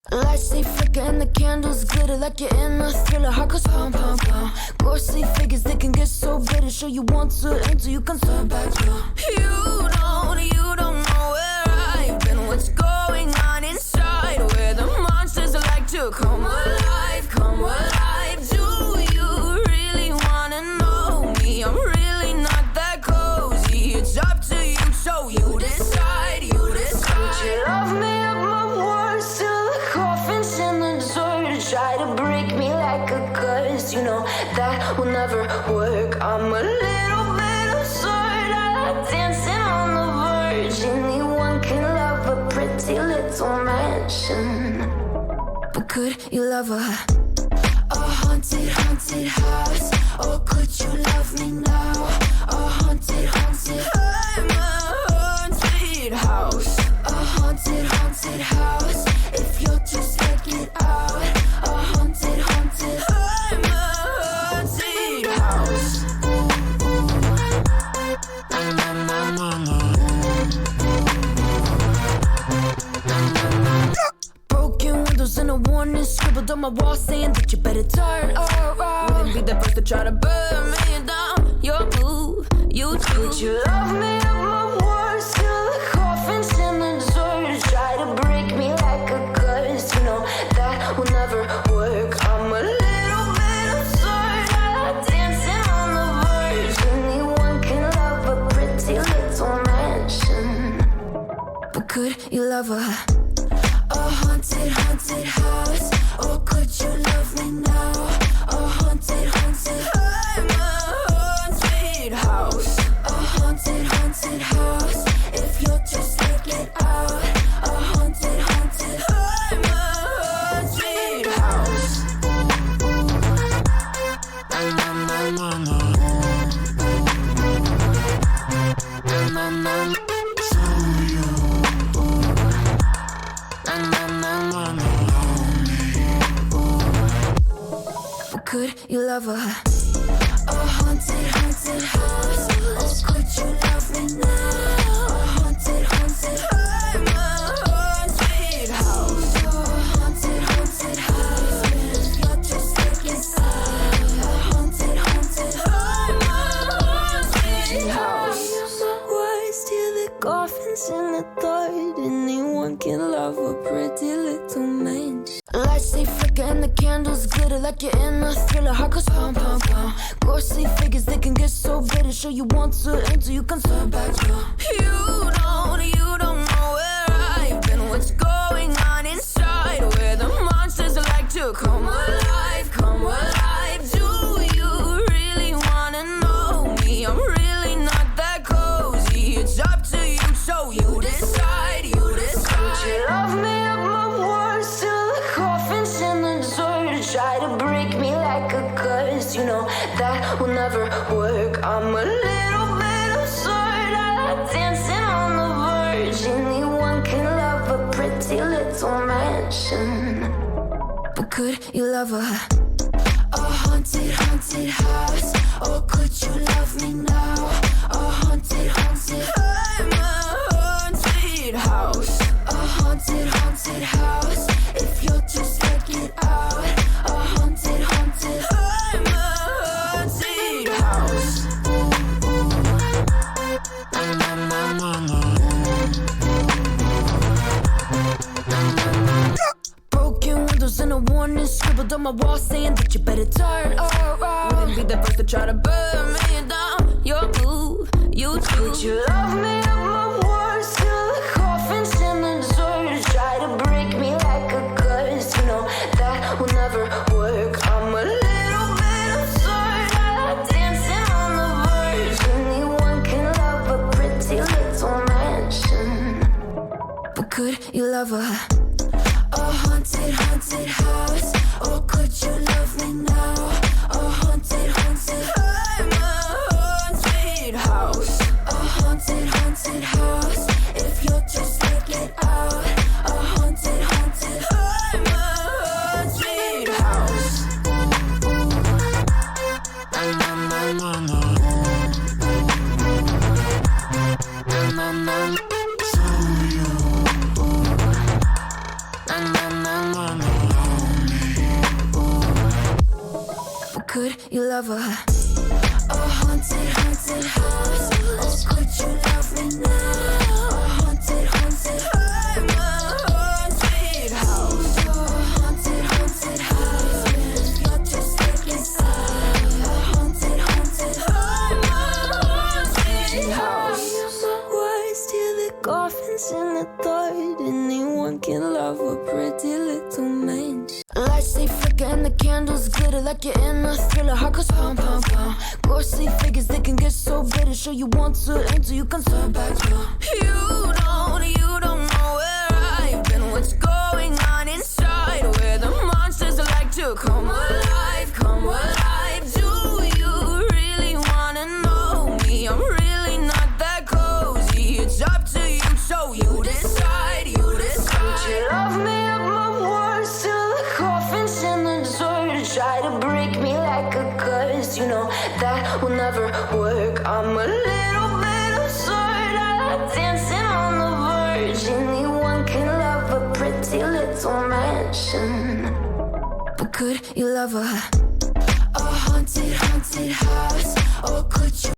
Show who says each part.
Speaker 1: Lights stay flicker and the candles glitter like you're in a thriller. Heart goes pum pum pum. Ghostly figures, they can get so bitter. Sure you want to enter, you can turn back. You don't know where I've been. What's going on inside? Where the monsters like to come alive, come alive. Do you really wanna know me? I'm really not that cozy. It's up to you, so you decide, you decide. Would you love me up my words till the coffin's in the dirt? Try to break me like a curse, you know that will never work. I'm a little bit absurd. I like dancing on the verge. Anyone can love a pretty little mansion, but could you love a haunted, haunted house? Or could you love me now? A haunted, haunted. I'm a haunted house. A haunted, haunted house. If you're just like it out. A haunted, haunted. I'm a haunted house. Broken windows and a warning scribbled on my wall saying that you better turn around. Wouldn't be the first to try to burn me down. Your move, you too. Would you love me up my words till the coffin's in the dirt? Try to break me like a curse, you know that will never work. I'm a little bit absurd. I like dancing on the verge. Anyone can love a pretty little mansion, but could you love a haunted, haunted house? Or could you love me now? A haunted, haunted. I'm a haunted house. A haunted, haunted house. If you're just like it out. A haunted, haunted. I'm a haunted house. Could you love a haunted, haunted house? Or could you love me now? A haunted, haunted. I'm a haunted house. A haunted, haunted house. If you're just like inside. A haunted, haunted. I'm a haunted house. My words till the coffin's in the third. Anyone can love a pretty little mansion. Lights stay flicker and the candles glitter like you're in a thriller. Heart goes pum pum pum. Ghostly figures, they can get so bitter. Sure you want to enter, you can turn back. You don't know where I've been. What's going on inside? Where the monsters like to come alive, come alive. Do you really wanna know me? I'm really not that cozy. It's up to you, so you decide, you decide. Would you love me up my words till the coffin's in the dirt? Try to break me like a curse, you know that will never work. I'm a little bit absurd. I like dancing on the verge. Anyone can love a pretty little mansion, but could you love a haunted, haunted house? Or could you love me now? A haunted, haunted. I'm a haunted house. A haunted, haunted house. If you're just like it out. A haunted, haunted. I'm a haunted house. Broken windows and a warning scribbled on my wall saying that you better turn around. Wouldn't be the first to try to burn me down. Your move, you too. Would you love me up my words till the coffin's in the dirt? Try to break me like a curse, you know that will never work. I'm a little bit absurd. I like dancing on the verge. Anyone can love a pretty little mansion, but could you love a haunted, haunted house? Or could you love me now? A haunted, haunted. I'm a haunted house. A haunted, haunted house. If you're just like it out. A haunted, haunted. I'm a haunted house. could you love her? A haunted, haunted house. Oh, could you love me now? A haunted, haunted house. I'm a haunted house. A haunted, haunted house. You're just stuck inside. A haunted, haunted house. I'm a haunted house. My words till the coffins in the thought. Anyone can love a pretty little mansion. Lights they flicker and the candles glitter like you're in a thriller. Heart goes pound, pound, pound. Ghostly figures, they can get so bitter. Sure you want to enter, you can turn back now. You don't know where I've been. What's going on inside? Where the monsters like to come alive, come alive. Do you really wanna know me? I'm really not that cozy. It's up to you, so you decide, you decide. Would you love me up my words till the coffin's in the dirt? Try to break me like a curse, you know that will never work. I'm a little bit absurd. I like dancing on the verge. Anyone can love a pretty little mansion, but could you love her? A haunted, haunted house. Or could you